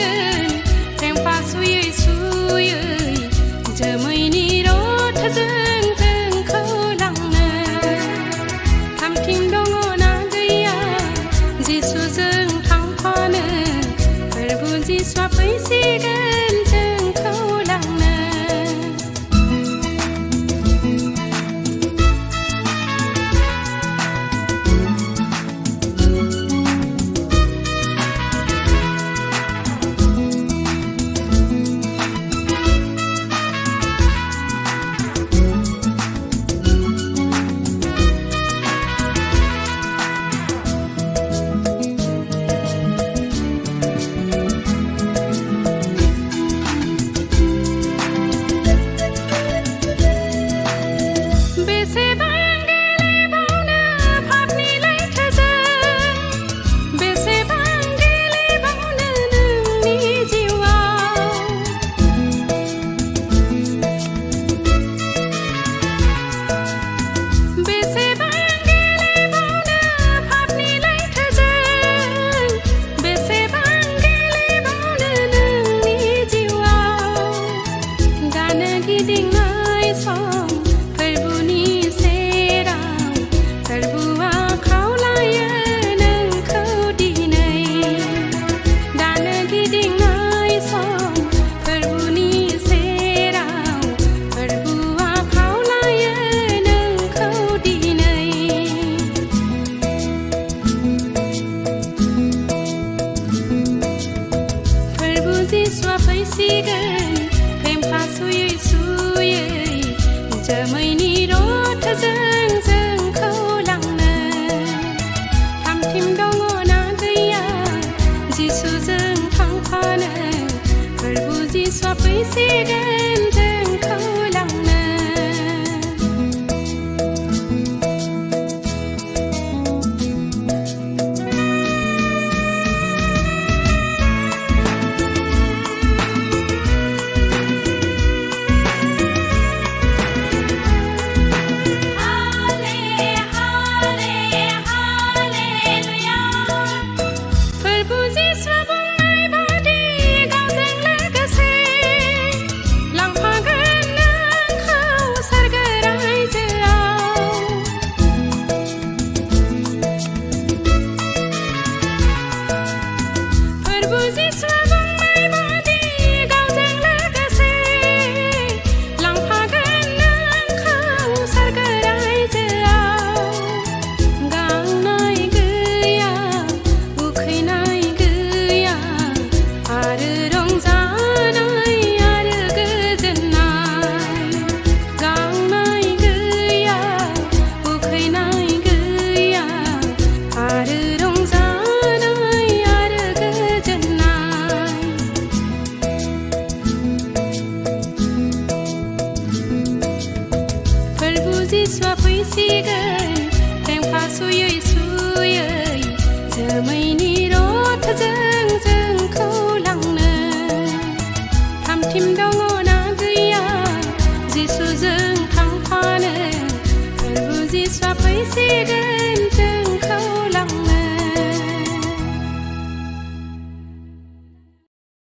फैसिगोन फेंफा सुयै सुयै जोमैनि रथजों जोंखौ लांनो थामथिं दङना गैया जिसुजों थांफानो फोरबु जिसुआ फैसिगोन जोंखौ लांनो जिसुआ फैसिगोन फेंफा सुयै सुयै जोमैनि रथजों जोंखौ लांनो थामथिम दङना गैया जिसुजों थांफानो फोरबु जिसुआ फैसिगोन जोंखौ लांनो जिसुआ फैसिगोन फेंफा सुयै सुयै जोमैनि रथजों जोंखौ लांनो थामथिम दङना गैया जिसुजों थांफानो फोरबु जिसुआ फैसिगोन जोंखौ लांनो